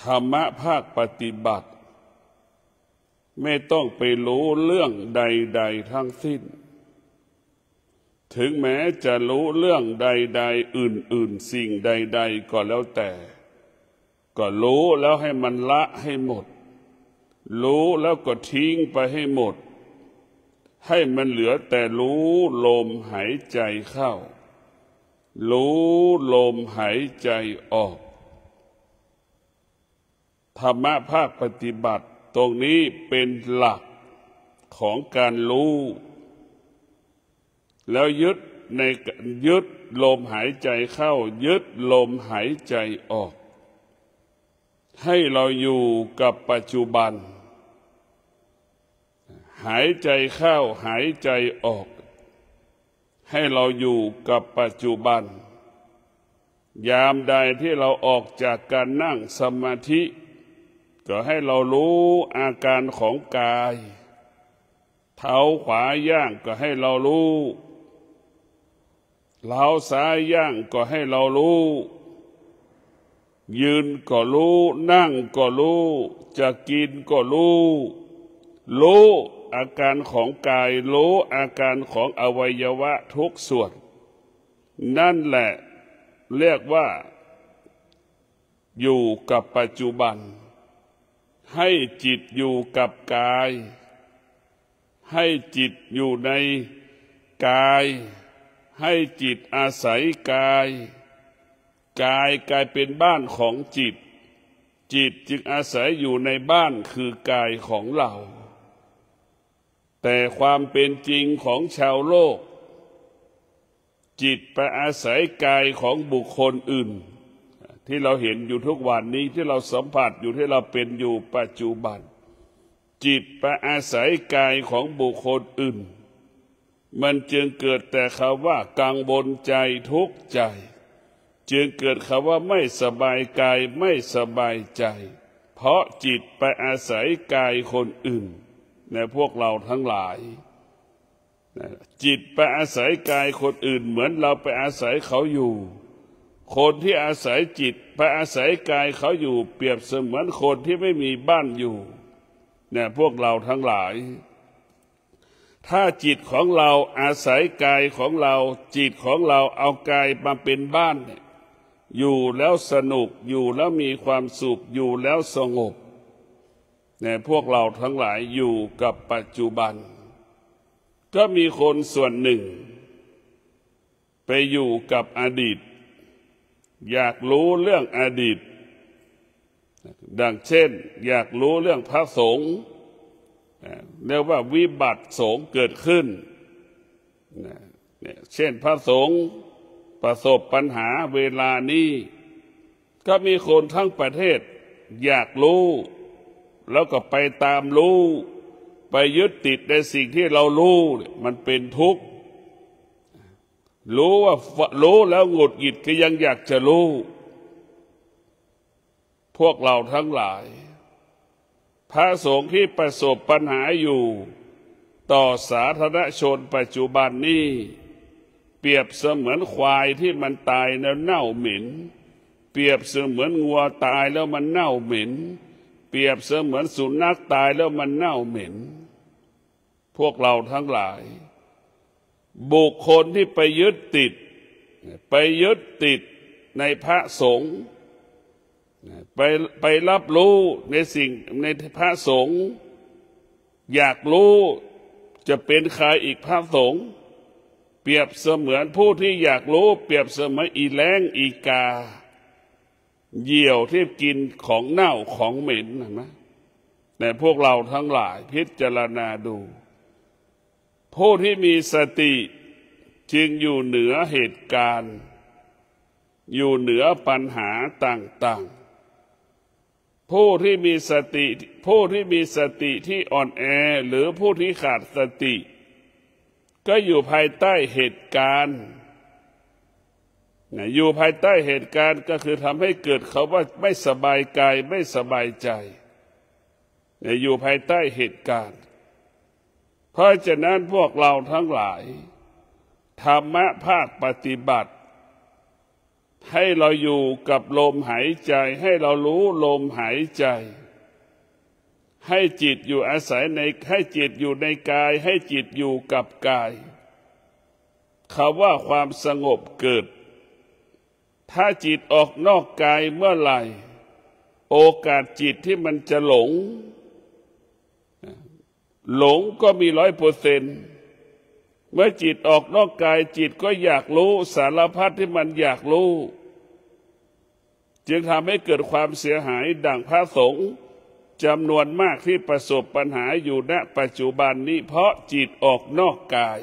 ธรรมะภาคปฏิบัติไม่ต้องไปรู้เรื่องใดๆทั้งสิ้นถึงแม้จะรู้เรื่องใดๆอื่นๆสิ่งใดๆก็แล้วแต่ก็รู้แล้วให้มันละให้หมดรู้แล้วก็ทิ้งไปให้หมดให้มันเหลือแต่รู้ลมหายใจเข้ารู้ลมหายใจออกธรรมะภาคปฏิบัติตรงนี้เป็นหลักของการรู้แล้วยึดลมหายใจเข้ายึดลมหายใจออกให้เราอยู่กับปัจจุบันหายใจเข้าหายใจออกให้เราอยู่กับปัจจุบันยามใดที่เราออกจากการนั่งสมาธิก็ให้เรารู้อาการของกายเท้าขวาย่างก็ให้เรารู้เท้าซ้ายย่างก็ให้เรารู้ยืนก็รู้นั่งก็รู้จะกินก็รู้อาการของกายรู้อาการของอวัยวะทุกส่วนนั่นแหละเรียกว่าอยู่กับปัจจุบันให้จิตอยู่กับกายให้จิตอยู่ในกายให้จิตอาศัยกายกายกลายเป็นบ้านของจิตจิตจึงอาศัยอยู่ในบ้านคือกายของเราแต่ความเป็นจริงของชาวโลกจิตไปอาศัยกายของบุคคลอื่นที่เราเห็นอยู่ทุกวันนี้ที่เราสัมผัสอยู่ที่เราเป็นอยู่ปัจจุบันจิตไปอาศัยกายของบุคคลอื่นมันจึงเกิดแต่คำว่ากังวลใจทุกข์ใจจึงเกิดคำว่าไม่สบายกายไม่สบายใจเพราะจิตไปอาศัยกายคนอื่นในพวกเราทั้งหลายจิตไปอาศัยกายคนอื่นเหมือนเราไปอาศัยเขาอยู่คนที่อาศัยจิตไปอาศัยกายเขาอยู่เปรียบเสมือนคนที่ไม่มีบ้านอยู่เนี่ยพวกเราทั้งหลายถ้าจิตของเราอาศัยกายของเราจิตของเราเอากายมาเป็นบ้านเนี่ยอยู่แล้วสนุกอยู่แล้วมีความสุขอยู่แล้วสงบเนี่ยพวกเราทั้งหลายอยู่กับปัจจุบันก็มีคนส่วนหนึ่งไปอยู่กับอดีตอยากรู้เรื่องอดีตดังเช่นอยากรู้เรื่องพระสงฆ์เรียกว่าวิบัติสงฆ์เกิดขึ้นเช่นพระสงฆ์ประสบปัญหาเวลานี้ก็มีคนทั้งประเทศอยากรู้แล้วก็ไปตามรู้ไปยึดติดในสิ่งที่เรารู้มันเป็นทุกข์รู้แล้วหงุดหงิดก็ยังอยากจะรู้พวกเราทั้งหลายพระสงฆ์ที่ประสบปัญหาอยู่ต่อสาธารณชนปัจจุบันนี้เปรียบเสมือนควายที่มันตายแล้วเน่าเหม็นเปรียบเสมือนงัวตายแล้วมันเน่าเหม็นเปรียบเสมือนสุนัขตายแล้วมันเน่าเหม็นพวกเราทั้งหลายบุคคลที่ไปยึดติดในพระสงฆ์ไปรับรู้ในสิ่งในพระสงฆ์อยากรู้จะเป็นใครอีกพระสงฆ์เปรียบเสมือนผู้ที่อยากรู้เปรียบเสมือนอีแล้งอีกาเหยี่ยวที่กินของเน่าของเหม็นนะแต่พวกเราทั้งหลายพิจารณาดูผู้ที่มีสติจึงอยู่เหนือเหตุการณ์อยู่เหนือปัญหาต่างๆผู้ที่มีสติที่อ่อนแอหรือผู้ที่ขาดสติก็อยู่ภายใต้เหตุการณ์อยู่ภายใต้เหตุการณ์ก็คือทำให้เกิดเขาว่าไม่สบายกายไม่สบายใจอยู่ภายใต้เหตุการณ์เพราะฉะนั้นพวกเราทั้งหลายธรรมะภาคปฏิบัติ ให้เราอยู่กับลมหายใจให้เรารู้ลมหายใจให้จิตอยู่อาศัยในให้จิตอยู่ในกายให้จิตอยู่กับกายคำว่าความสงบเกิดถ้าจิตออกนอกกายเมื่อไหร่โอกาสจิตที่มันจะหลงก็มี100%เมื่อจิตออกนอกกายจิตก็อยากรู้สารพัดที่มันอยากรู้จึงทำให้เกิดความเสียหายดังพระสงฆ์จำนวนมากที่ประสบปัญหาอยู่ณปัจจุบันนี้เพราะจิตออกนอกกาย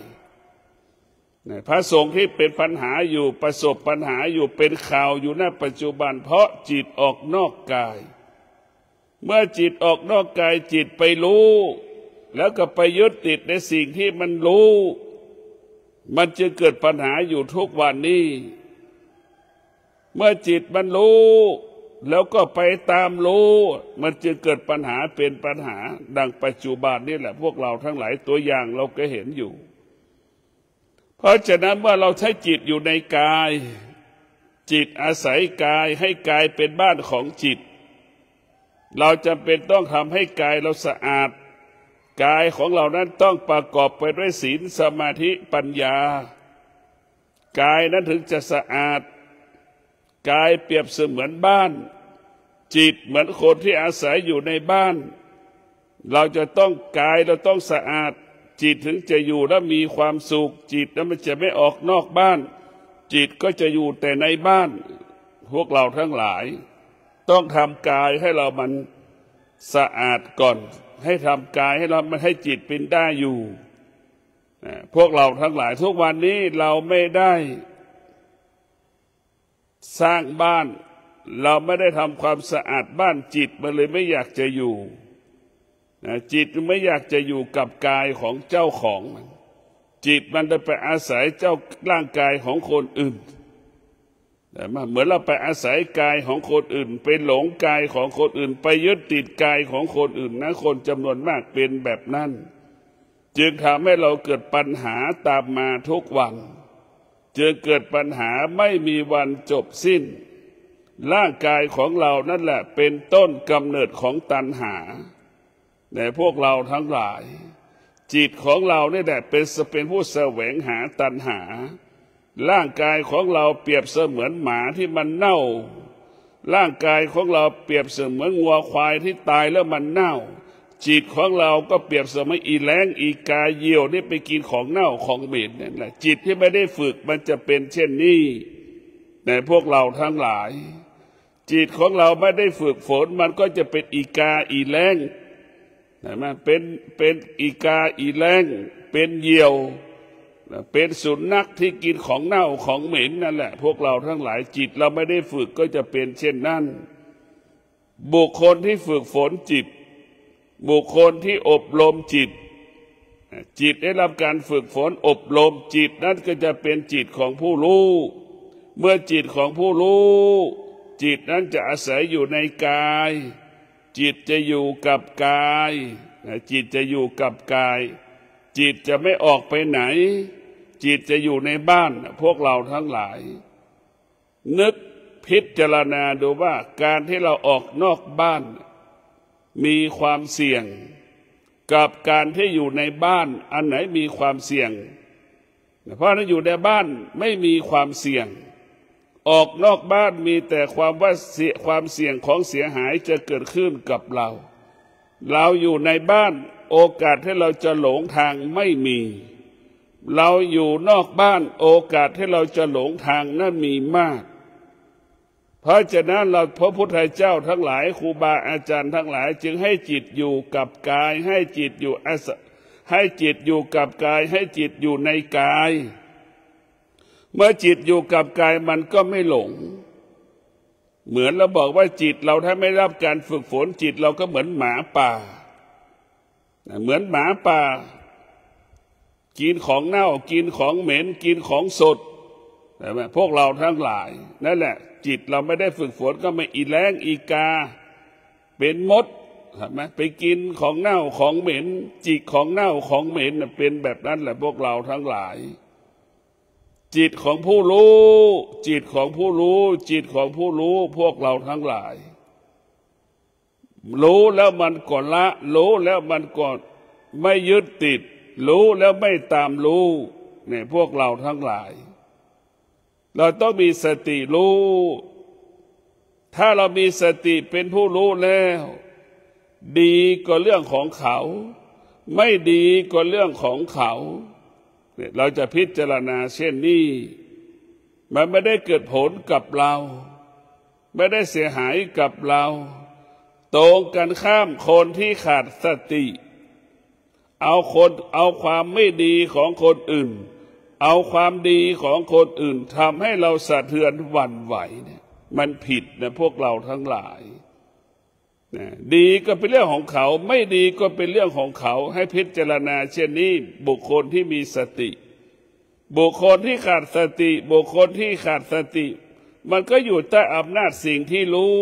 พระสงฆ์ที่เป็นปัญหาอยู่ประสบปัญหาอยู่เป็นข่าวอยู่ณปัจจุบันเพราะจิตออกนอกกายเมื่อจิตออกนอกกายจิตไปรู้แล้วก็ไปยึดติดในสิ่งที่มันรู้มันจะเกิดปัญหาอยู่ทุกวันนี้เมื่อจิตมันรู้แล้วก็ไปตามรู้มันจะเกิดปัญหาเป็นปัญหาดังปัจจุบันนี่แหละพวกเราทั้งหลายตัวอย่างเราก็เห็นอยู่เพราะฉะนั้นเมื่อเราใช้จิตอยู่ในกายจิตอาศัยกายให้กายเป็นบ้านของจิตเราจำเป็นต้องทำให้กายเราสะอาดกายของเรานั้นต้องประกอบไปด้วยศีลสมาธิปัญญากายนั้นถึงจะสะอาดกายเปรียบเสมือนบ้านจิตเหมือนคนที่อาศัยอยู่ในบ้านเราจะต้องกายเราต้องสะอาดจิตถึงจะอยู่และมีความสุขจิตนั้นมันจะไม่ออกนอกบ้านจิตก็จะอยู่แต่ในบ้านพวกเราทั้งหลายต้องทำกายให้เรามันสะอาดก่อนให้ทำกายให้เรามันให้จิตเป็นได้อยู่พวกเราทั้งหลายทุกวันนี้เราไม่ได้สร้างบ้านเราไม่ได้ทำความสะอาดบ้านจิตมันเลยไม่อยากจะอยู่จิตไม่อยากจะอยู่กับกายของเจ้าของมันจิตมันได้ไปอาศัยเจ้าร่างกายของคนอื่นแต่เหมือนเราไปอาศัยกายของคนอื่นไปหลงกายของคนอื่นไปยึดติดกายของคนอื่นนะคนจำนวนมากเป็นแบบนั้นจึงทำให้เราเกิดปัญหาตามมาทุกวันจึงเกิดปัญหาไม่มีวันจบสิ้นร่างกายของเรานั่นแหละเป็นต้นกำเนิดของตัณหาแต่พวกเราทั้งหลายจิตของเราเนี่ยแหละเป็นผู้แสวงหาตัณหาร่างกายของเราเปรียบเสมือนหมาที่มันเน่าร่างกายของเราเปรียบเสมือนงัวควายที่ตายแล้วมันเน่าจิตของเราก็เปรียบเสมือนอีแล้งอีกาเหยี่ยวนี่ไปกินของเน่าของเหม็นนั่นแหละจิตที่ไม่ได้ฝึกมันจะเป็นเช่นนี้แต่พวกเราทั้งหลายจิตของเราไม่ได้ฝึกฝนมันก็จะเป็นอีกาอีแล้งมันเป็นอีกาอีแล้งเป็นเหยี่ยวเป็นสุนัขที่กินของเน่าของเหม็นนั่นแหละพวกเราทั้งหลายจิตเราไม่ได้ฝึกก็จะเป็นเช่นนั้นบุคคลที่ฝึกฝนจิตบุคคลที่อบรมจิตได้รับการฝึกฝนอบรมจิตนั้นก็จะเป็นจิตของผู้รู้เมื่อจิตของผู้รู้จิตนั้นจะอาศัยอยู่ในกายจิตจะอยู่กับกายจิตจะอยู่กับกายจิตจะไม่ออกไปไหนจิตจะอยู่ในบ้านพวกเราทั้งหลายนึกพิจารณาดูว่าการที่เราออกนอกบ้านมีความเสี่ยงกับการที่อยู่ในบ้านอันไหนมีความเสี่ยงเพราะถ้าอยู่ในบ้านไม่มีความเสี่ยงออกนอกบ้านมีแต่ความเสี่ยงของเสียหายจะเกิดขึ้นกับเราอยู่ในบ้านโอกาสที่เราจะหลงทางไม่มีเราอยู่นอกบ้านโอกาสที่เราจะหลงทางนั้นมีมากเพราะฉะนั้นเราพระพุทธเจ้าทั้งหลายครูบาอาจารย์ทั้งหลายจึงให้จิตอยู่กับกายให้จิตอยู่ให้จิตอยู่กับกายให้จิตอยู่ในกายเมื่อจิตอยู่กับกายมันก็ไม่หลงเหมือนเราบอกว่าจิตเราถ้าไม่รับการฝึกฝนจิตเราก็เหมือนหมาป่าเหมือนหมาป่ากินของเน่ากินของเหม็นกินของสดแต่พวกเราทั้งหลายนั่นแหละจิตเราไม่ได้ฝึกฝนก็ไม่อีแล้งอีกาเป็นมดไปกินของเน่าของเหม็นจิกของเน่าของเหม็นเป็นแบบนั้นแหละพวกเราทั้งหลาย จิตของผู้รู้จิตของผู้รู้จิตของผู้รู้พวกเราทั้งหลายรู้แล้วมันก็ละรู้แล้วมันก็ไม่ยึดติดรู้แล้วไม่ตามรู้เนี่ยพวกเราทั้งหลายเราต้องมีสติรู้ถ้าเรามีสติเป็นผู้รู้แล้วดีก็เรื่องของเขาไม่ดีก็เรื่องของเขาเราจะพิจารณาเช่นนี้มันไม่ได้เกิดผลกับเราไม่ได้เสียหายกับเราตรงกันข้ามคนที่ขาดสติเอาความไม่ดีของคนอื่นเอาความดีของคนอื่นทำให้เราสะเทือนหวั่นไหวเนี่ยมันผิดนะพวกเราทั้งหลายดีก็เป็นเรื่องของเขาไม่ดีก็เป็นเรื่องของเขาให้พิจารณาเช่นนี้บุคคลที่มีสติบุคคลที่ขาดสติบุคคลที่ขาดสติมันก็อยู่ใต้อำนาจสิ่งที่รู้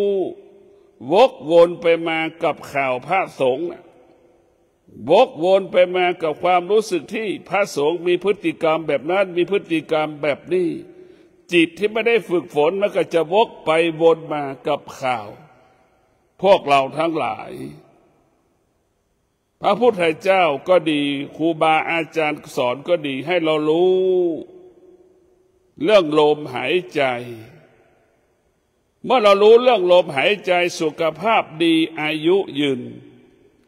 วกวนไปมากับข่าวพระสงฆ์วกวนไปมากับความรู้สึกที่พระสงฆ์มีพฤติกรรมแบบนั้นมีพฤติกรรมแบบนี้จิตที่ไม่ได้ฝึกฝนมันก็จะวกไปวนมากับข่าวพวกเราทั้งหลายพระพุทธเจ้าก็ดีครูบาอาจารย์สอนก็ดีให้เรารู้เรื่องลมหายใจเมื่อเรารู้เรื่องลมหายใจสุขภาพดีอายุยืน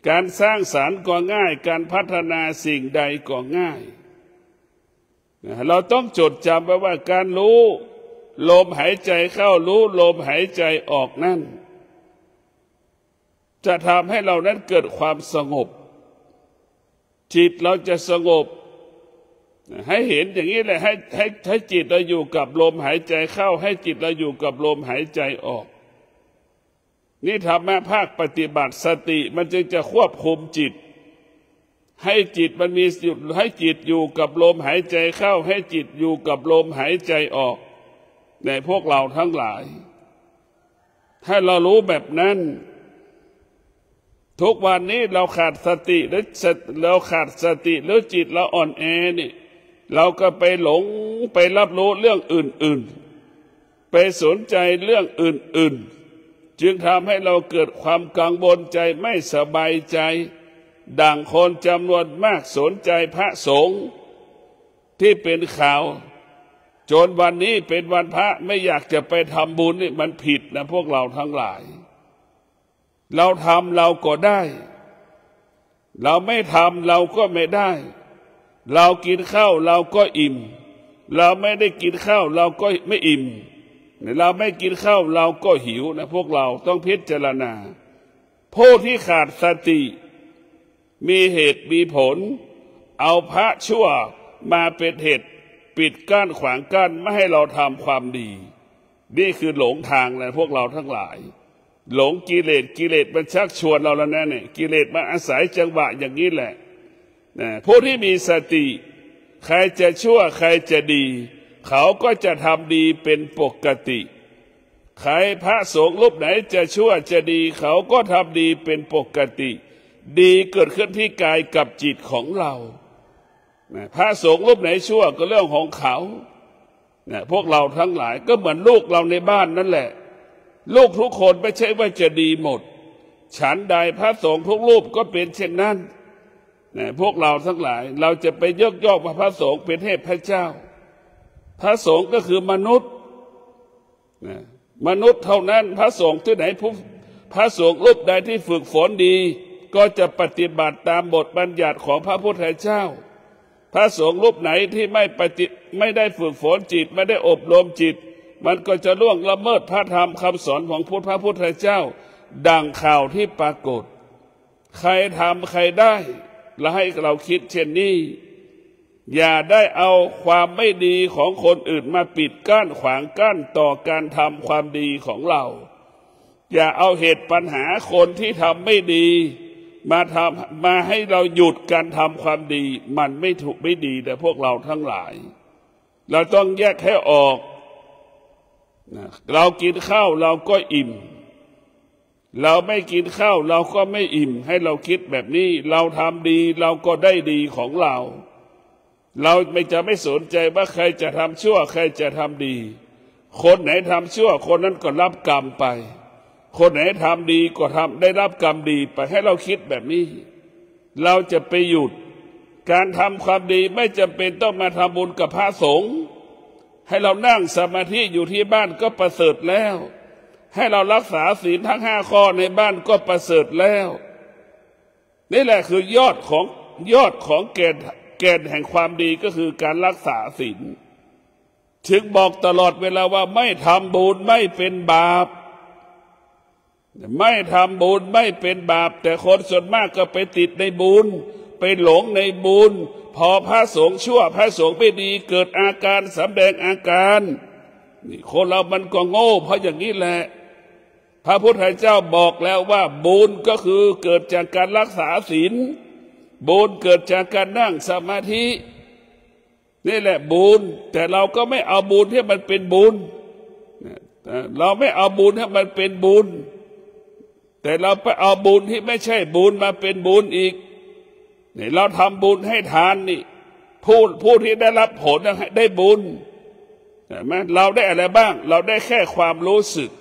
การสร้างสรรค์ก็ง่ายการพัฒนาสิ่งใดก็ง่ายเราต้องจดจำไว้ว่าการรู้ลมหายใจเข้ารู้ลมหายใจออกนั่นจะทำให้เรานั้นเกิดความสงบจิตเราจะสงบให้เห็นอย่างนี้เลยให้จิตเราอยู่กับลมหายใจเข้าให้จิตเราอยู่กับลมหายใจออกนี่ธรรมะภาคปฏิบัติสติมันจึงจะควบคุมจิตให้จิตมันมีจุดให้จิตอยู่กับลมหายใจเข้าให้จิตอยู่กับลมหายใจออกในพวกเราทั้งหลายถ้าเรารู้แบบนั้นทุกวันนี้เราขาดสติหรือเราขาดสติหรือจิตเราอ่อนแอนี่เราก็ไปหลงไปรับรู้เรื่องอื่นๆไปสนใจเรื่องอื่นๆจึงทำให้เราเกิดความกังวลใจไม่สบายใจดังคนจำนวนมากสนใจพระสงฆ์ที่เป็นข่าวจนวันนี้เป็นวันพระไม่อยากจะไปทำบุญนี่มันผิดนะพวกเราทั้งหลายเราทำเราก็ได้เราไม่ทำเราก็ไม่ได้เรากินข้าวเราก็อิ่มเราไม่ได้กินข้าวเราก็ไม่อิ่มเราไม่กินข้าวเราก็หิวนะพวกเราต้องพิจารณาผู้ที่ขาดสติมีเหตุมีผลเอาพระชั่วมาเป็นเหตุปิดกั้นขวางกั้นไม่ให้เราทำความดีนี่คือหลงทางนะพวกเราทั้งหลายหลงกิเลสมันชักชวนเราแล้วนะเนี่ยกิเลสมันอาศัยจังหวะอย่างนี้แหละผู้ที่มีสติใครจะชั่วใครจะดีเขาก็จะทำดีเป็นปกติใครพระสงฆ์รูปไหนจะชั่วจะดีเขาก็ทำดีเป็นปกติดีเกิดขึ้นที่กายกับจิตของเราพระสงฆ์รูปไหนชั่วก็เรื่องของเขาพวกเราทั้งหลายก็เหมือนลูกเราในบ้านนั่นแหละลูกทุกคนไม่ใช่ว่าจะดีหมดฉันใดพระสงฆ์ทุกรูปก็เป็นเช่นนั้นพวกเราทั้งหลายเราจะไปยกย่องพระสงฆ์เป็นเทพเจ้าพระสงฆ์ก็คือมนุษย์มนุษย์เท่านั้นพระสงฆ์ที่ไหนพระสงฆ์รูปใดที่ฝึกฝนดีก็จะปฏิบัติตามบทบัญญัติของพระพุทธเจ้าพระสงฆ์รูปไหนที่ไม่ได้ฝึกฝนจิตไม่ได้อบรมจิตมันก็จะล่วงละเมิดพระธรรมคำสอนของพระพุทธเจ้าดังข่าวที่ปรากฏใครทำใครได้และให้เราคิดเช่นนี้อย่าได้เอาความไม่ดีของคนอื่นมาปิดกั้นขวางกั้นต่อการทำความดีของเราอย่าเอาเหตุปัญหาคนที่ทำไม่ดีมาให้เราหยุดการทำความดีมันไม่ถูกไม่ดีแต่พวกเราทั้งหลายเราต้องแยกให้ออกเรากินข้าวเราก็อิ่มเราไม่กินข้าวเราก็ไม่อิ่มให้เราคิดแบบนี้เราทำดีเราก็ได้ดีของเรา เราไม่สนใจว่าใครจะทำชั่วใครจะทำดีคนไหนทำชั่วคนนั้นก็รับกรรมไปคนไหนทำดีก็ได้รับกรรมดีไปให้เราคิดแบบนี้เราจะไปหยุดการทำความดีไม่จำเป็นต้องมาทำบุญกับพระสงฆ์ให้เรานั่งสมาธิอยู่ที่บ้านก็ประเสริฐแล้วให้เรารักษาศีลทั้ง5 ข้อในบ้านก็ประเสริฐแล้วนี่แหละคือยอดของแก่นแห่งความดีก็คือการรักษาศีลถึงบอกตลอดเวลาว่าไม่ทำบุญไม่เป็นบาปไม่ทำบุญไม่เป็นบาปแต่คนส่วนมากก็ไปติดในบุญไปหลงในบุญพอพระสงฆ์ชั่วพระสงฆ์ไม่ดีเกิดอาการสำแดงอาการนี่คนเรามันก็โง่เพราะอย่างนี้แหละพระพุทธเจ้าบอกแล้วว่าบุญก็คือเกิดจากการรักษาศีลบุญเกิดจากการนั่งสมาธินี่แหละบุญแต่เราก็ไม่เอาบุญให้มันเป็นบุญเราไม่เอาบุญให้มันเป็นบุญแต่เราไปเอาบุญที่ไม่ใช่บุญมาเป็นบุญอีกนี่เราทำบุญให้ทานนี่ผู้ที่ได้รับผลได้บุญใช่ไหมเราได้อะไรบ้างเราได้แค่ความรู้สึก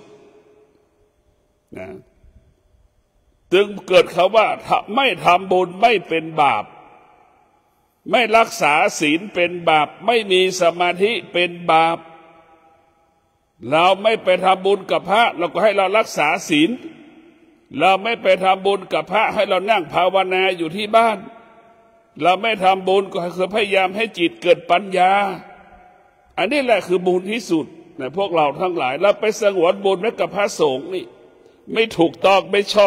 นะจึงเกิดคำว่าไม่ทำบุญไม่เป็นบาปไม่รักษาศีลเป็นบาปไม่มีสมาธิเป็นบาปเราไม่ไปทำบุญกับพระเราก็ให้เรารักษาศีลเราไม่ไปทำบุญกับพระให้เรานั่งภาวนาอยู่ที่บ้านเราไม่ทำบุญก็คือพยายามให้จิตเกิดปัญญาอันนี้แหละคือบุญที่สุดนะพวกเราทั้งหลายเราไปสงวนบุญไว้กับพระสงฆ์นี่ไม่ถูกต้องไม่ชอ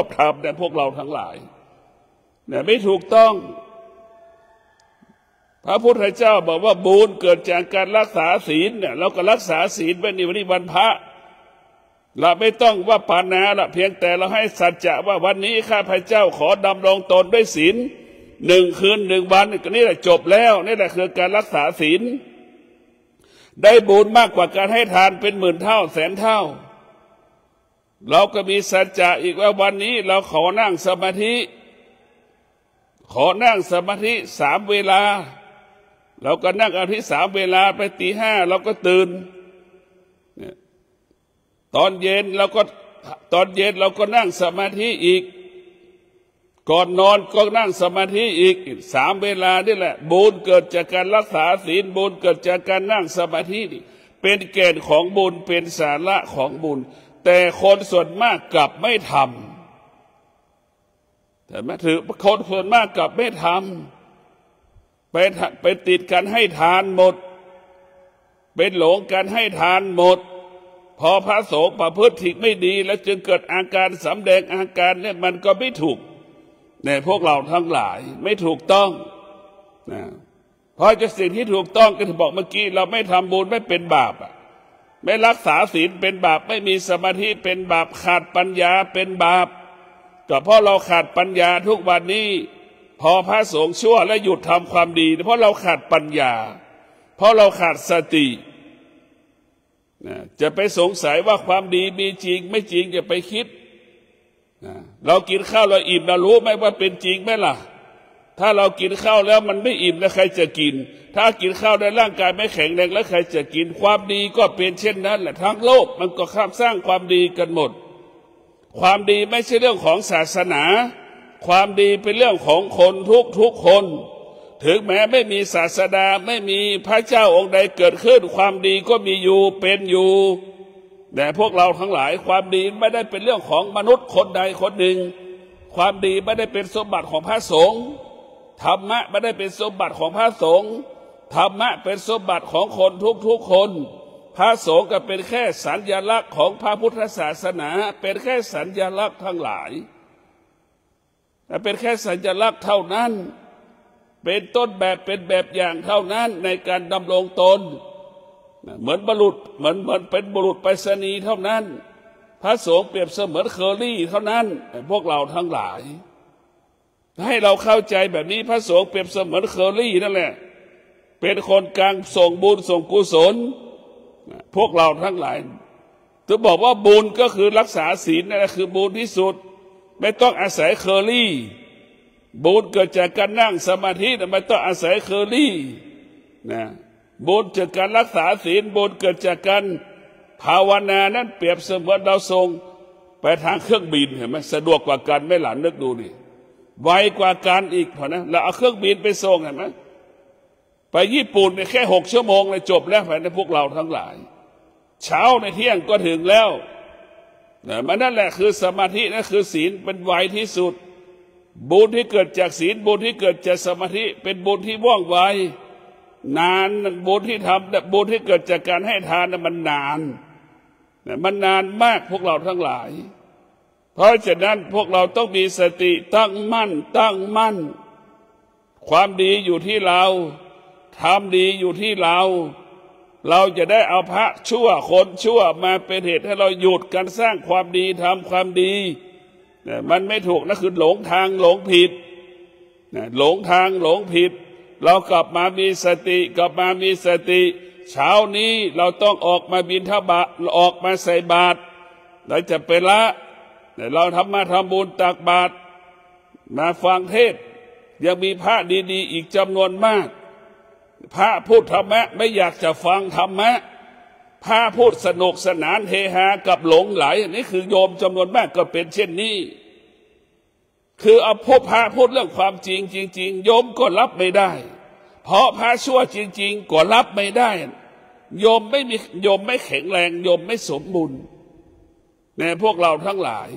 บทำนะพวกเราทั้งหลายเนี่ยไม่ถูกต้องพระพุทธเจ้าบอกว่าบุญเกิดจากการรักษาศีลเนี่ยเราก็รักษาศีลไว้ในวันนี้วันพระเราไม่ต้องว่าปานาละเพียงแต่เราให้สัจจะว่าวันนี้ข้าพเจ้าขอดำรงตนด้วยศีล1 คืน 1 วันก็นี่แหละจบแล้วนี่แหละคือการรักษาศีลได้บุญมากกว่าการให้ทานเป็น10,000 เท่าแสนเท่าเราก็มีสัจจะอีกว่าวันนี้เราขอนั่งสมาธิ3 เวลาเราก็นั่งอภิ3 เวลาไปตี 5เราก็ตื่นตอนเย็นเราก็นั่งสมาธิอีกก่อนนอนก็นั่งสมาธิอีก3 เวลานี่แหละบุญเกิดจากการรักษาศีลบุญเกิดจากการนั่งสมาธิเป็นแก่นของบุญเป็นสาระของบุญแต่คนส่วนมากกลับไม่ทำแต่มาถือคนส่วนมากกลับไม่ทำไปติดกันให้ทานหมดเป็นหลงกันให้ทานหมดพอพระสงฆ์ประพฤติผิดไม่ดีแล้วจึงเกิดอาการสำแดงอาการเนี่ยมันก็ไม่ถูกในพวกเราทั้งหลายไม่ถูกต้องนะเพราะจะสิ่งที่ถูกต้องก็ที่บอกเมื่อกี้เราไม่ทำบุญไม่เป็นบาปไม่รักษาศีลเป็นบาปไม่มีสมาธิเป็นบาปขาดปัญญาเป็นบาปก็เพราะเราขาดปัญญาทุกวันนี้พอพระสงฆ์ชั่วและหยุดทำความดีเพราะเราขาดปัญญาเพราะเราขาดสติจะไปสงสัยว่าความดีมีจริงไม่จริงจะไปคิดเรากินข้าวเราอิ่มเรารู้ไหมว่าเป็นจริงไหมล่ะถ้าเรากินข้าวแล้วมันไม่อิ่มแล้วใครจะกินถ้ากินข้าวในร่างกายไม่แข็งแรงแล้วใครจะกินความดีก็เป็นเช่นนั้นแหละทั้งโลกมันก็ข้ามสร้างความดีกันหมดความดีไม่ใช่เรื่องของศาสนาความดีเป็นเรื่องของคนทุกคนถึงแม้ไม่มีศาสดาไม่มีพระเจ้าองค์ใดเกิดขึ้นความดีก็มีอยู่เป็นอยู่แต่พวกเราทั้งหลายความดีไม่ได้เป็นเรื่องของมนุษย์คนใดคนหนึ่งความดีไม่ได้เป็นสมบัติของพระสงฆ์ธรรมะไม่ได้เป็นสมบัติของพระสงฆ์ธรรมะเป็นสมบัติของคนทุกคนพระสงฆ์ก็เป็นแค่สัญลักษณ์ของพระพุทธศาสนาเป็นแค่สัญลักษณ์ทั้งหลายเป็นแค่สัญลักษณ์เท่านั้นเป็นต้นแบบเป็นแบบอย่างเท่านั้นในการดำรงตนเหมือนเป็นบุรุษไปรษณีย์เท่านั้นพระสงฆ์เปรียบเสมือนเคอรี่เท่านั้นพวกเราทั้งหลายให้เราเข้าใจแบบนี้พระสงฆ์เปรียบเสมือนเคอรี่นั่นแหละเป็นคนกลางส่งบุญส่งกุศลพวกเราทั้งหลายจะบอกว่าบุญก็คือรักษาศีลนั่นแหละคือบุญที่สุดไม่ต้องอาศัยเคอรี่ บุญเกิดจากการนั่งสมาธิมันต้องอาศัยเคอรี่นะบุญจากการรักษาศีลบุญเกิดจากการภาวนานั้นเปรียบเสมือนเราส่งไปทางเครื่องบินเห็นไหมสะดวกกว่ากันไม่หลานนึกดูนี่ไวกว่าการอีกพอนะเราเอาเครื่องบินไปส่งเห็นไหมไปญี่ปุ่นเนี่ยแค่6 ชั่วโมงเลยจบแล้วภายในพวกเราทั้งหลายเช้าในเที่ยงก็ถึงแล้วมันนั่นแหละคือสมาธินั่นคือศีลเป็นไวที่สุดบุญที่เกิดจากศีลบุญที่เกิดจากสมาธิเป็นบุญที่ว่องไวนานบุญที่ทำบุญที่เกิดจากการให้ทานมันนานมันนานมากพวกเราทั้งหลายเพราะฉะนั้นพวกเราต้องมีสติตั้งมั่นความดีอยู่ที่เราทำดีอยู่ที่เราจะได้เอาพระชั่วคนชั่วมาเป็นเหตุให้เราหยุดการสร้างความดีทำความดีมันไม่ถูกนะคือหลงทางหลงผิดหลงทางหลงผิดเรากลับมามีสติเช้านี้เราต้องออกมาบิณฑบาตออกมาใส่บาตรเราจะไปละเราทำบุญตักบาตรมาฟังเทศยังมีพระดีๆอีกจำนวนมากพระพูดธรรมะไม่อยากจะฟังธรรมะพระพูดสนุกสนานเฮฮากับหลงไหลนี่คือโยมจำนวนมากก็เป็นเช่นนี้คือเอาพระพูดเรื่องความจริงโยมก็รับไม่ได้เพราะพระชั่วจริงๆก็รับไม่ได้โยมไม่แข็งแรงโยมไม่สมบูรณ์ในพวกเราทั้งหลาย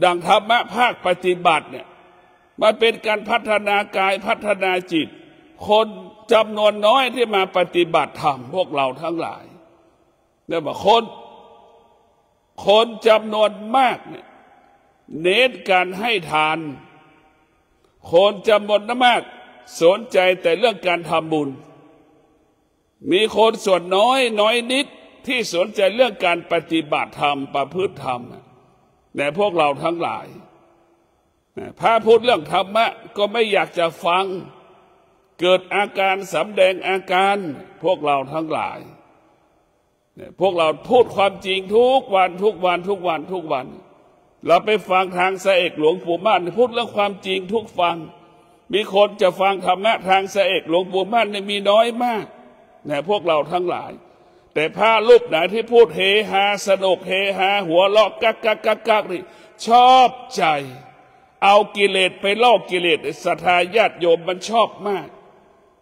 ดังธรรมะภาคปฏิบัติเนี่ยมันเป็นการพัฒนากายพัฒนาจิตคนจำนวนน้อยที่มาปฏิบัติธรรมพวกเราทั้งหลายเนี่ยบอกคนจำนวนมากเนี่ยเน้นการให้ทานคนจำนวนมากสนใจแต่เรื่องการทำบุญมีคนส่วนน้อยนิดที่สนใจเรื่องการปฏิบัติธรรมประพฤติธรรมในพวกเราทั้งหลายพระพูดเรื่องธรรมะก็ไม่อยากจะฟังเกิดอาการสำแดงอาการพวกเราทั้งหลายพวกเราพูดความจริงทุกวันเราไปฟังทางสะเอกหลวงปู่มั่นพูดเรื่องความจริงทุกฟังมีคนจะฟังธรรมะทางสะเอกหลวงปู่มั่นมีน้อยมากพวกเราทั้งหลายแต่พระรูปไหนที่พูดเฮฮาสนุกเฮฮาหัวเราะกักนี่ชอบใจเอากิเลสไปล่อกิเลสศรัทธาญาติโยมมันชอบมาก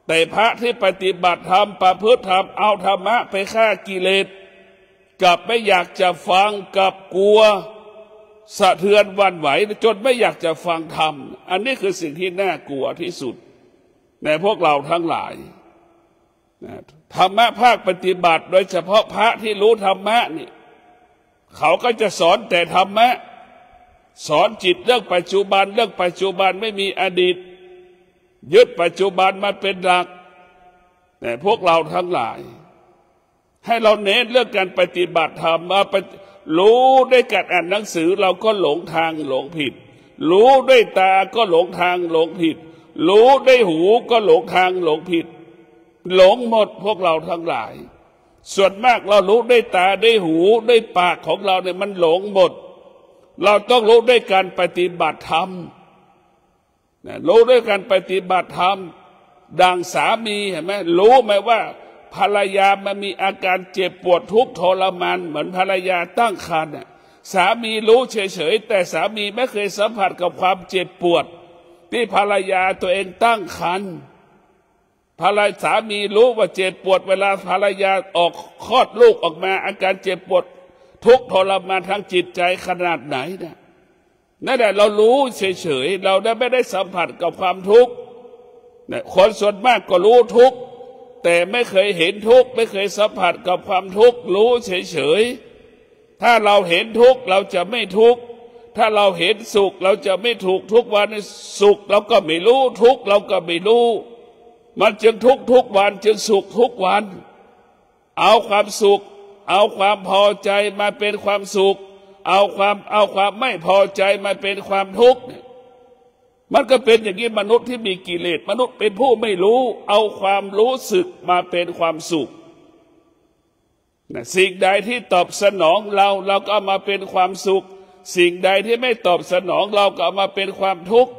แต่พระที่ปฏิบัติธรรมประพฤติธรรมเอาธรรมะไปฆ่ากิเลสกับไม่อยากจะฟังกับกลัวสะเทือนหวั่นไหวจนไม่อยากจะฟังธรรมอันนี้คือสิ่งที่น่ากลัวที่สุดในพวกเราทั้งหลายธรรมะภาคปฏิบัติโดยเฉพาะพระที่รู้ธรรมะนี่เขาก็จะสอนแต่ธรรมะสอนจิตเรื่องปัจจุบันไม่มีอดีตยึดปัจจุบันมาเป็นหลักแต่พวกเราทั้งหลายให้เราเน้นเรื่องการปฏิบัติธรรมมารู้ด้วยการอ่านหนังสือเราก็หลงทางหลงผิดรู้ด้วยตาก็หลงทางหลงผิดรู้ด้วยหูก็หลงทางหลงผิดหลงหมดพวกเราทั้งหลายส่วนมากเรารู้ด้วยตาด้วยหูด้วยปากของเราเนี่ยมันหลงหมดเราต้องรู้ด้วยการปฏิบัติธรรมรู้ด้วยการปฏิบัติธรรมดังสามีเห็นไหมรู้ไหมว่าภรรยามันมีอาการเจ็บปวดทุกข์ทรมานเหมือนภรรยาตั้งครรภ์สามีรู้เฉยๆแต่สามีไม่เคยสัมผัสกับความเจ็บปวดที่ภรรยาตัวเองตั้งครรภ์สามีรู้ว่าเจ็บปวดเวลาภรรยาออกคลอดลูกออกมาอาการเจ็บปวดทุกข์ทรมานทางจิตใจขนาดไหนนั่นแหละเรารู้เฉยๆเราไม่ได้สัมผัสกับความทุกข์คนส่วนมากก็รู้ทุกข์แต่ไม่เคยเห็นทุกข์ไม่เคยสัมผัสกับความทุกข์รู้เฉยๆถ้าเราเห็นทุกข์เราจะไม่ทุกข์ถ้าเราเห็นสุขเราจะไม่ถูกทุกวันสุขเราก็ไม่รู้ทุกข์เราก็ไม่รู้มันจึงทุกวันจึงสุขทุกวันเอาความสุขเอาความพอใจมาเป็นความสุขเอาความไม่พอใจมาเป็นความทุกข์มันก็เป็นอย่างนี้มนุษย์ที่มีกิเลสมนุษย์เป็นผู้ไม่รู้เอาความรู้สึกมาเป็นความสุขสิ่งใดที่ตอบสนองเราก็เอามาเป็นความสุขสิ่งใดที่ไม่ตอบสนองเราก็เอามาเป็นความทุกข์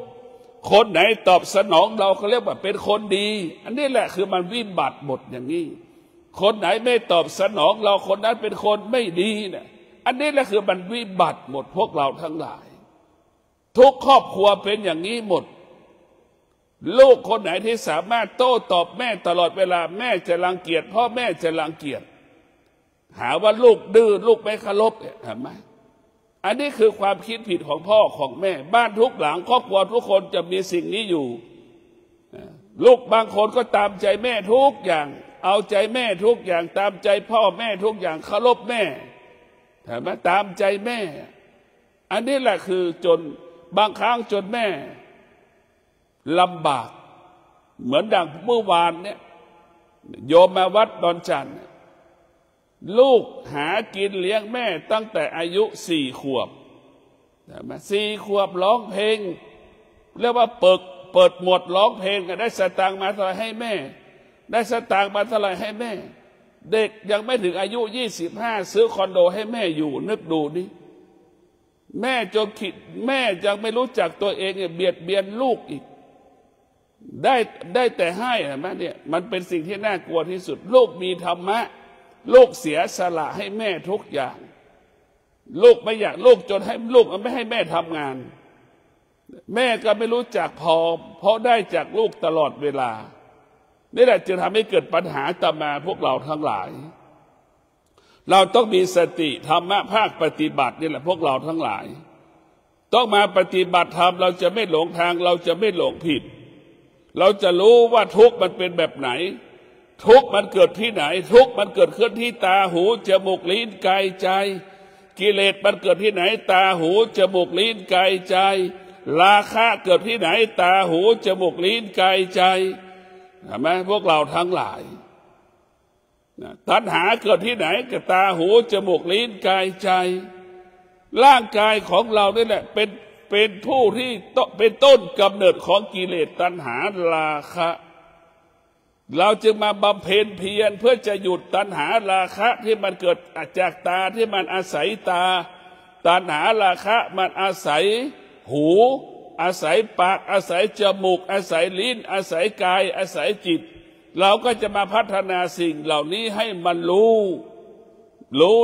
คนไหนตอบสนองเราเขาเรียกว่าเป็นคนดีอันนี้แหละคือมันวิบัติหมดอย่างนี้คนไหนไม่ตอบสนองเราคนนั้นเป็นคนไม่ดีเนี่ยอันนี้แหละคือมันวิบัติหมดพวกเราทั้งหลายทุกครอบครัวเป็นอย่างนี้หมดลูกคนไหนที่สามารถโต้ตอบแม่ตลอดเวลาแม่จะรังเกียจพ่อแม่จะรังเกียจหาว่าลูกดื้อลูกไม่เคารพเนี่ยเห็นไหมอันนี้คือความคิดผิดของพ่อของแม่บ้านทุกหลังครอบครัวทุกคนจะมีสิ่งนี้อยู่ลูกบางคนก็ตามใจแม่ทุกอย่างเอาใจแม่ทุกอย่างตามใจพ่อแม่ทุกอย่างเคารพแม่เห็นไหมตามใจแม่อันนี้แหละคือจนบางครั้งจนแม่ลำบากเหมือนดังเมื่อวานเนี่ยโยมมาวัดดอนจันทร์ลูกหากินเลี้ยงแม่ตั้งแต่อายุ4 ขวบ4 ขวบร้องเพลงเรียกว่าเปิดหมดร้องเพลงก็ได้สตางค์มาเท่าไหร่ให้แม่ได้สตางค์มาเท่าไหร่ให้แม่เด็กยังไม่ถึงอายุ25ซื้อคอนโดให้แม่อยู่นึกดูนี่แม่จนคิดแม่ยังไม่รู้จักตัวเองเบียดเบียนลูกอีกได้แต่ให้เห็นไหมเนี่ยมันเป็นสิ่งที่น่ากลัวที่สุดลูกมีธรรมะลูกเสียสละให้แม่ทุกอย่างลูกไม่อยากลูกจนให้ลูกไม่ให้แม่ทำงานแม่ก็ไม่รู้จักพอเพราะได้จากลูกตลอดเวลานี่แหละจึงทำให้เกิดปัญหาตามมาพวกเราทั้งหลายเราต้องมีสติธรรมะภาคปฏิบัตินี่แหละพวกเราทั้งหลายต้องมาปฏิบัติธรรมเราจะไม่หลงทางเราจะไม่หลงผิดเราจะรู้ว่าทุกข์มันเป็นแบบไหนทุกข์มันเกิดที่ไหนทุกข์มันเกิดขึ้นที่ตาหูจมูกลิ้นกายใจกิเลสมันเกิดที่ไหนตาหูจมูกลิ้นกายใจราคะเกิดที่ไหนตาหูจมูกลิ้นกายใจเห็นไหมพวกเราทั้งหลายตัณหาเกิดที่ไหนกับตาหูจมูกลิ้นกายใจร่างกายของเรานี่แหละเป็นผู้ที่เป็นต้นกำเนิดของกิเลสตัณหาราคะเราจึงมาบำเพ็ญเพียรเพื่อจะหยุดตัณหาราคะที่มันเกิดจากตาที่มันอาศัยตาตัณหาราคะมันอาศัยหูอาศัยปากอาศัยจมูกอาศัยลิ้นอาศัยกายอาศัยจิตเราก็จะมาพัฒนาสิ่งเหล่านี้ให้มันรู้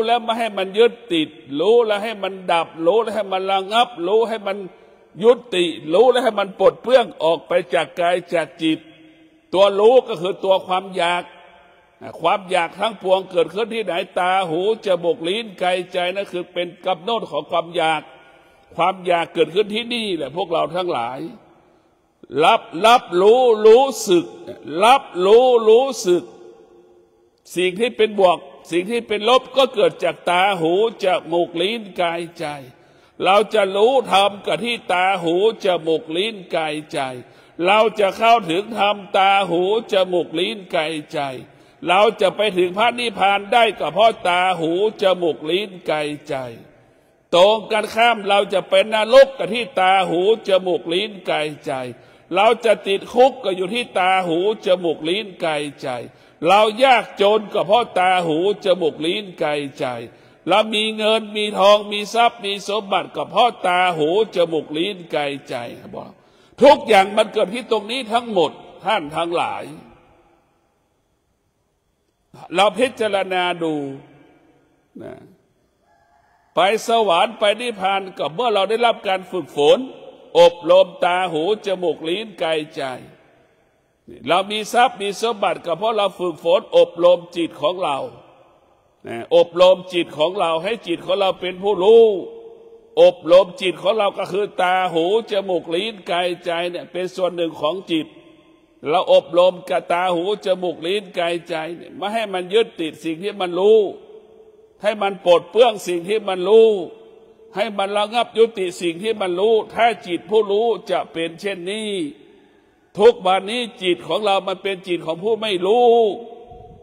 แล้วไม่ให้มันยึดติดรู้แล้วให้มันดับรู้แล้วให้มันระงับรู้ให้มันยุติรู้แล้วให้มันปลดเปลื้องออกไปจากกายจากจิตตัวรู้ก็คือตัวความอยากทั้งปวงเกิดขึ้นที่ไหนตาหูจมูกลิ้นกายใจนั่นคือเป็นกำเนิดของความอยากเกิดขึ้นที่นี่แหละพวกเราทั้งหลายรับรู้สึกรับรู้สึกสิ่งที่เป็นบวกสิ่งที่เป็นลบก็เกิดจากตาหูจมูกลิ้นกายใจเราจะรู้ธรรมกับที่ตาหูจมูกลิ้นกายใจเราจะเข้าถึงธรรมตาหูจมูกลิ้นกายใจเราจะไปถึงพระนิพพานได้ก็เพราะตาหูจมูกลิ้นกายใจตรงกันข้ามเราจะเป็นนรกกับที่ตาหูจมูกลิ้นกายใจเราจะติดคุกก็อยู่ที่ตาหูจมูกลิ้นกายใจเรายากจนก็เพราะตาหูจมูกลิ้นกายใจเรามีเงินมีทองมีทรัพย์มีสมบัติก็เพราะตาหูจมูกลิ้นกายใจบอกทุกอย่างมันเกิดที่ตรงนี้ทั้งหมดท่านทั้งหลายเราพิจารณาดูนะไปสวรรค์ไปนิพพานก็เมื่อเราได้รับการฝึกฝนอบรมตาหูจมูกลิ้นกายใจเรามีทรัพย์มีสมบัติก็เพราะเราฝึกฝนอบรมจิตของเราอบรมจิตของเราให้จิตของเราเป็นผู้รู้อบรมจิตของเราก็คือตาหูจมูกลิ้นกายใจเนี่ยเป็นส่วนหนึ่งของจิตเราอบรมกับตาหูจมูกลิ้นกายใจเนี่ยไม่ให้มันยึดติดสิ่งที่มันรู้ให้มันปลดเปลื้องสิ่งที่มันรู้ให้มันระงับยุติสิ่งที่มันรู้ถ้าจิตผู้รู้จะเป็นเช่นนี้ทุกวันนี้จิตของเรามันเป็นจิตของผู้ไม่รู้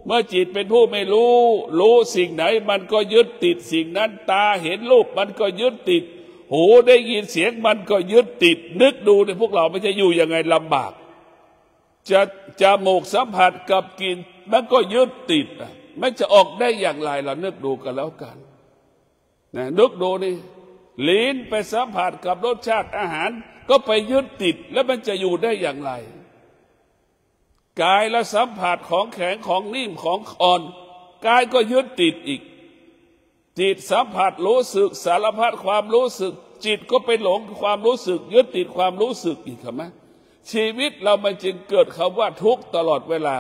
เมื่อจิตเป็นผู้ไม่รู้สิ่งไหนมันก็ยึดติดสิ่งนั้นตาเห็นรูปมันก็ยึดติดหูได้ยินเสียงมันก็ยึดติดนึกดูในพวกเราไม่ใช่อยู่ยังไงลำบากจะจมูกสัมผัสกับกลิ่นมันก็ยึดติดมันจะออกได้อย่างไรเรานึกดูกันแล้วกันนะนึกดูนี่ ลิ้นไปสัมผัสกับรสชาติอาหารก็ไปยึดติดแล้วมันจะอยู่ได้อย่างไรกายและสัมผัสของแข็งของนิ่มของอ่อนกายก็ยึดติดอีกจิตสัมผัสรู้สึกสารพัดความรู้สึกจิตก็ไปหลงความรู้สึกยึดติดความรู้สึกอีกครับไหมชีวิตเรามันจึงเกิดคำว่าทุกข์ตลอดเวลา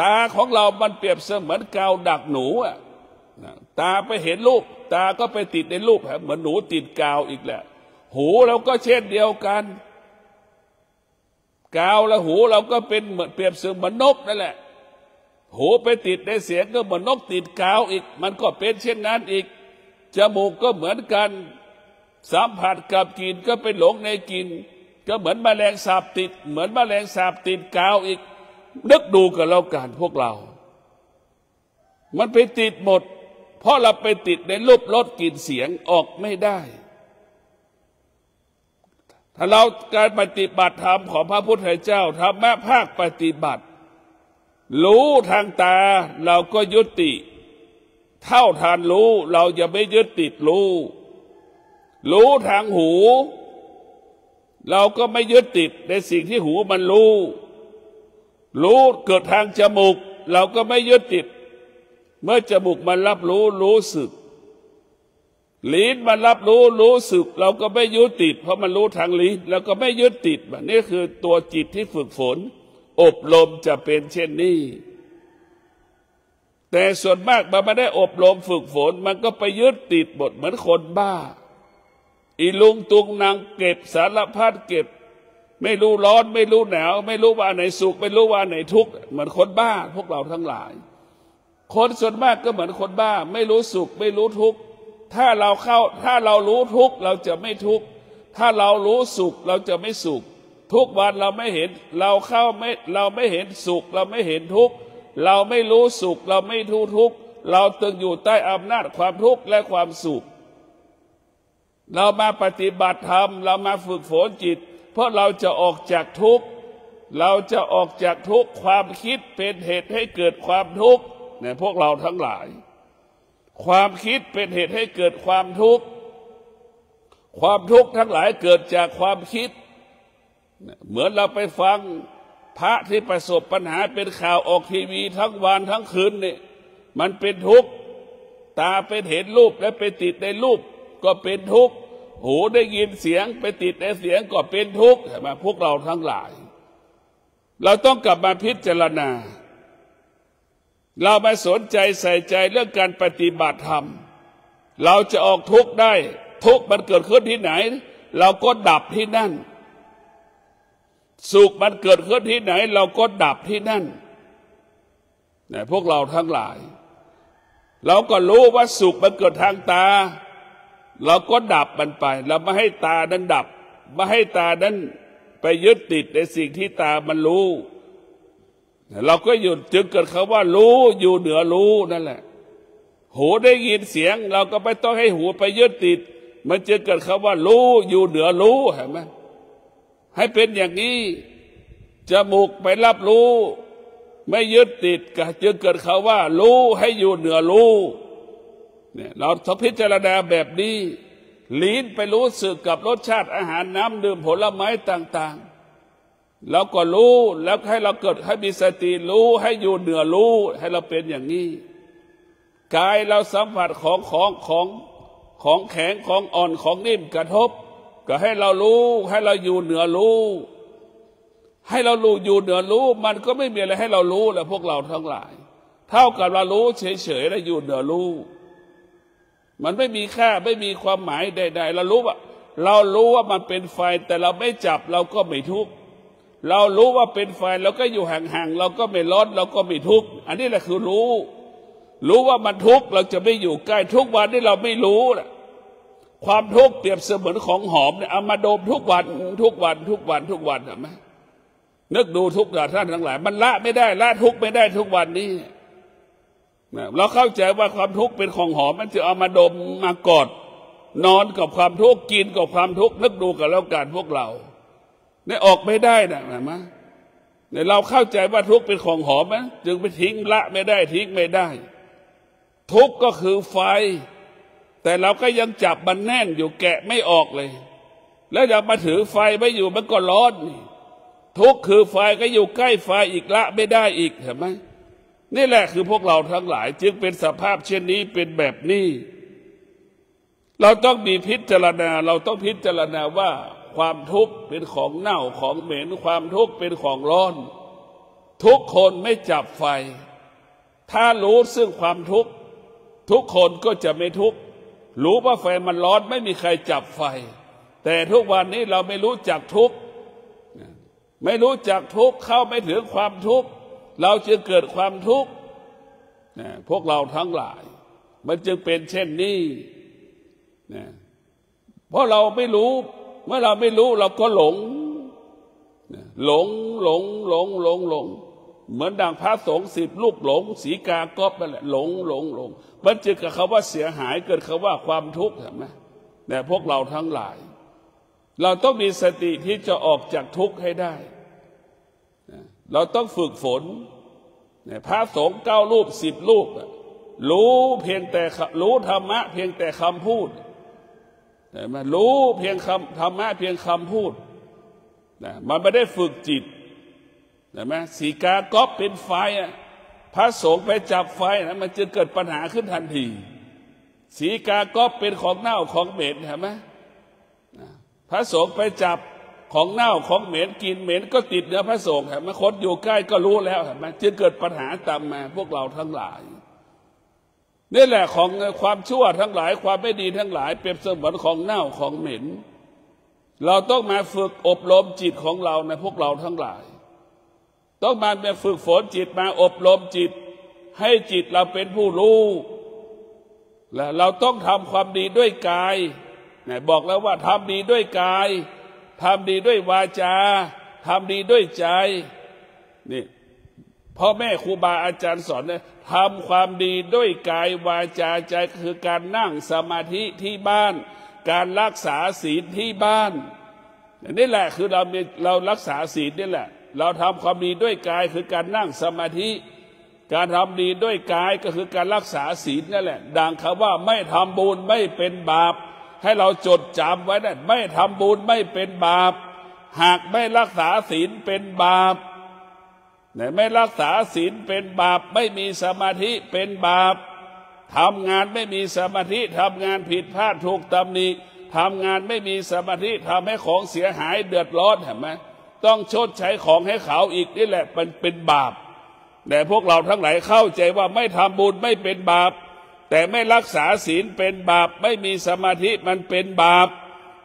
ตาของเรามันเปรียบเสมือนกาวดักหนูอ่ะตาไปเห็นรูปตาก็ไปติดในรูปเหมือนหนูติดกาวอีกแหละหูเราก็เช่นเดียวกันกาวและหูเราก็เป็นเหมือนเปรียบเสมือนนกนั่นแหละหูไปติดในเสียงก็เหมือนนกติดกาวอีกมันก็เป็นเช่นนั้นอีกจมูกก็เหมือนกันสัมผัสกับกลิ่นก็ไปหลงในกลิ่นก็เหมือนแมลงสาบติดเหมือนแมลงสาบติดกาวอีกนึกดูกันแล้วกันพวกเรามันไปติดหมดเพราะเราไปติดในรูปรสกลิ่นเสียงออกไม่ได้ถ้าเราการปฏิบัติธรรมของพระพุทธเจ้าธรรมะภาคปฏิบัติรู้ทางตาเราก็ยุติเท่าทานรู้เราจะไม่ยึดติดรู้ทางหูเราก็ไม่ยึดติดในสิ่งที่หูมันรู้เกิดทางจมูกเราก็ไม่ยึดติดเมื่อจมูกมันรับรู้สึกลิ้นมันรับรู้สึกเราก็ไม่ยึดติดเพราะมันรู้ทางลิ้นเราก็ไม่ยึดติดนี่คือตัวจิตที่ฝึกฝนอบรมจะเป็นเช่นนี้แต่ส่วนมากมันไม่ได้อบรมฝึกฝนมันก็ไปยึดติดหมดเหมือนคนบ้าอีลุงตุงนางเก็บสารพัดเก็บไม่รู้ร้อนไม่รู้หนาวไม่รู้ว่าไหนสุขไม่รู้ว่าไหนทุกข์เหมือนคนบ้าพวกเราทั้งหลายคนส่วนมากก็เหมือนคนบ้าไม่รู้สุขไม่รู้ทุกข์ถ้าเรารู้ทุกข์เราจะไม่ทุกข์ถ้าเรารู้สุขเราจะไม่สุขทุกวันเราไม่เห็นเราไม่เห็นสุขเราไม่เห็นทุกข์เราไม่รู้สุขเราไม่รู้ทุกข์เราตึงอยู่ใต้อำนาจความทุกข์และความสุขเรามาปฏิบัติธรรมเรามาฝึกฝนจิตเพราะเราจะออกจากทุกข์เราจะออกจากทุกข์ความคิดเป็นเหตุให้เกิดความทุกข์เนี่ยพวกเราทั้งหลายความคิดเป็นเหตุให้เกิดความทุกข์ความทุกข์ทั้งหลายเกิดจากความคิดเหมือนเราไปฟังพระที่ประสบปัญหาเป็นข่าวออกทีวีทั้งวันทั้งคืนเนี่ยมันเป็นทุกข์ตาเป็นเห็นรูปและไปติดในรูปก็เป็นทุกข์หูได้ยินเสียงไปติดในเสียงก็เป็นทุกข์มาพวกเราทั้งหลายเราต้องกลับมาพิจารณาเราไม่สนใจใส่ใจเรื่องการปฏิบัติธรรมเราจะออกทุกข์ได้ทุกข์มันเกิดขึ้นที่ไหนเราก็ดับที่นั่นสุขมันเกิดขึ้นที่ไหนเราก็ดับที่นั่นเนี่ยพวกเราทั้งหลายเราก็รู้ว่าสุขมันเกิดทางตาเราก็ดับมันไปเราไม่ให้ตานั้นดับไม่ให้ตานั้นไปยึดติดในสิ่งที่ตามันรู้เราก็หยุดจึงเกิดคำว่ารู้อยู่เหนือรู้นั่นแหละหูได้ยินเสียงเราก็ไม่ต้องให้หูไปยึดติดมันจึงเกิดคำว่ารู้อยู่เหนือรู้เห็นไหมให้เป็นอย่างนี้จมูกไปรับรู้ไม่ยึดติดก็จึงเกิดคำว่ารู้ให้อยู่เหนือรู้เนี่ยเราต้องพิจารณาแบบนี้ลิ้นไปรู้สึกกับรสชาติอาหารน้ำดื่มผลไม้ต่างๆเราก็รู้แล้วให้เราเกิดให้มีสติรู้ให้อยู่เหนือรู้ให้เราเป็นอย่างนี้กายเราสัมผัสของแข็งของอ่อนของนิ่มกระทบก็ให้เรารู้ให้เราอยู่เหนือรู้ให้เรารู้อยู่เหนือรู้มันก็ไม่มีอะไรให้เรารู้แล้วพวกเราทั้งหลายเท่ากับเรารู้เฉยๆแล้วอยู่เหนือรู้มันไม่มีค่าไม่มีความหมายใดๆเรารู้ว่ามันเป็นไฟแต่เราไม่จับเราก็ไม่ทุกข์เรารู้ว่าเป็นไฟเราก็อยู่ห่างๆเราก็ไม่ร้อนเราก็ไม่ทุกข์อันนี้แหละคือรู้ว่ามันทุกข์เราจะไม่อยู่ใกล้ทุกวันที่เราไม่รู้แหละความทุกข์เปรียบเสมือนของหอมเนี่ยเอามาดมทุกวันเห็นไหมนึกดูทุกข์ท่านทั้งหลายมันละไม่ได้ละทุกข์ไม่ได้ทุกวันนี้เราเข้าใจว่าความทุกข์เป็นของหอมมันจะเอามาดมมากอดนอนกับความทุกข์กินกับความทุกข์นึกดูกันแล้วกันพวกเราเนี่ยออกไม่ได้นะเห็นไหมเนี่ยเราเข้าใจว่าทุกข์เป็นของหอมนะจึงไปทิ้งละไม่ได้ทิ้งไม่ได้ทุกข์ก็คือไฟ แต่เราก็ยังจับมันแน่นอยู่แกะไม่ออกเลยแล้วอย่ามาถือไฟไม่อยู่มันก็ร้อนทุกข์คือไฟก็อยู่ใกล้ไฟอีกละไม่ได้อีกเห็นไหมนี่แหละคือพวกเราทั้งหลายจึงเป็นสภาพเช่นนี้เป็นแบบนี้เราต้องมีพิจารณาเราต้องพิจารณาว่าความทุกข์เป็นของเน่าของเหม็นความทุกข์เป็นของร้อนทุกคนไม่จับไฟถ้ารู้ซึ่งความทุกข์ทุกคนก็จะไม่ทุกข์รู้ว่าไฟมันร้อนไม่มีใครจับไฟแต่ทุกวันนี้เราไม่รู้จักทุกข์ไม่รู้จักทุกข์เข้าไม่ถึงความทุกข์เราจึงเกิดความทุกข์พวกเราทั้งหลายมันจึงเป็นเช่นนี้เพราะเราไม่รู้เมื่อเราไม่รู้เราก็หลงเหมือนดังพระสงฆ์10 รูปหลงสีกาก๊อบนั่นแหละหลงมันจึงกับคำว่าเสียหายเกิดคำว่าความทุกข์เห็นไหมแต่พวกเราทั้งหลายเราต้องมีสติที่จะออกจากทุกข์ให้ได้เราต้องฝึกฝนพระสงฆ์9 รูป10 รูปรู้เพียงแต่รู้ธรรมะเพียงแต่คำพูดมันรู้เพียงธรรมะเพียงคำพูดมันไม่ได้ฝึกจิตเห็นไหมสีกาก๊อบเป็นไฟพระสงฆ์ไปจับไฟมันจะเกิดปัญหาขึ้นทันทีสีกาก๊อบเป็นของเน่าของเหม็นเห็นไหมพระสงฆ์ไปจับของเน่าของเหม็นกินเหม็นก็ติดเนื้อพระสงฆ์เห็นไหมคนอยู่ใกล้ก็รู้แล้วเห็นไหมจึงเกิดปัญหาตามมาพวกเราทั้งหลายนี่แหละของความชั่วทั้งหลายความไม่ดีทั้งหลายเปรียบเสมือนของเน่าของเหม็นเราต้องมาฝึกอบรมจิตของเราในพวกเราทั้งหลายต้องมาฝึกฝนจิตมาอบรมจิตให้จิตเราเป็นผู้รู้และเราต้องทำความดีด้วยกายบอกแล้วว่าทำดีด้วยกายทำดีด้วยวาจาทำดีด้วยใจนี่พ่อแม่ครูบาอาจารย์สอนเนี่ยทำความดีด้วยกายวาจาใจคือการนั่งสมาธิที่บ้านการรักษาศีลที่บ้านนี่แหละคือเรารักษาศีลนี่แหละเราทำความดีด้วยกายคือการนั่งสมาธิการทำดีด้วยกายก็คือการรักษาศีลนั่นแหละดังคำว่าไม่ทำบุญไม่เป็นบาปให้เราจดจำไว้นะไม่ทำบุญไม่เป็นบาปหากไม่รักษาศีลเป็นบาปไม่รักษาศีลเป็นบาปไม่มีสมาธิเป็นบาปทำงานไม่มีสมาธิทำงานผิดพลาดถูกตำหนิทำงานไม่มีสมาธิทำให้ของเสียหายเดือดร้อนเห็นไหมต้องชดใช้ของให้เขาอีกนี่แหละเป็นบาปแต่พวกเราทั้งหลายเข้าใจว่าไม่ทำบุญไม่เป็นบาปแต่ไม่รักษาศีลเป็นบาปไม่มีสมาธิมันเป็นบาป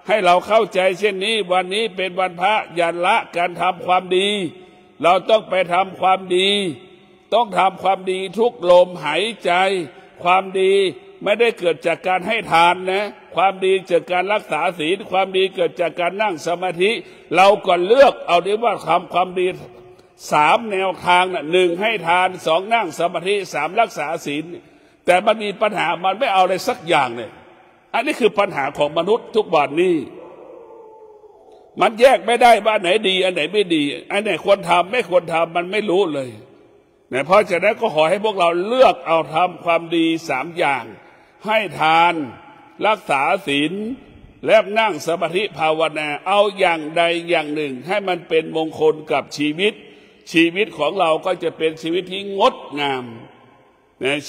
ให้เราเข้าใจเช่นนี้วันนี้เป็นวันพระอย่าละการทำความดีเราต้องไปทำความดีต้องทำความดีทุกลมหายใจความดีไม่ได้เกิดจากการให้ทานนะความดีจากการรักษาศีลความดีเกิดจากการนั่งสมาธิเราก็เลือกเอาดีว่าทำความดี3 แนวทางนะ1ให้ทาน2นั่งสมาธิ3รักษาศีลแต่มันมีปัญหามันไม่เอาอะไรสักอย่างเลยอันนี้คือปัญหาของมนุษย์ทุกวันนี้มันแยกไม่ได้ว่าอันไหนดีอันไหนไม่ดีอันไหนควรทำไม่ควรทำมันไม่รู้เลยเพราะฉะนั้นก็ขอให้พวกเราเลือกเอาทำความดี3 อย่างให้ทานรักษาศีลและนั่งสมาธิภาวนาเอาอย่างใดอย่างหนึ่งให้มันเป็นมงคลกับชีวิตของเราก็จะเป็นชีวิตที่งดงาม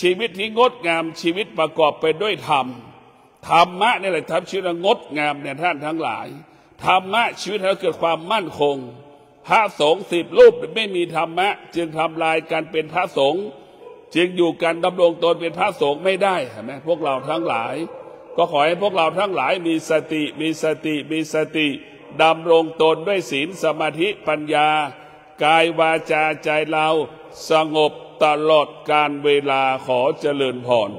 ชีวิตที่งดงามชีวิตประกอบไปด้วยธรรมะนี่แหละทำชีวิตงดงามเนี่ยท่านทั้งหลายธรรมะชีวิตเราเกิดความมั่นคงพระสงฆ์10 รูปไม่มีธรรมะจึงทำลายกันเป็นพระสงฆ์จึงอยู่กันดำรงตนเป็นพระสงฆ์ไม่ได้เห็นไหมพวกเราทั้งหลายก็ขอให้พวกเราทั้งหลายมีสติดำรงตนด้วยศีลสมาธิปัญญากายวาจาใจเราสงบตลอดการเวลาขอเจริญพร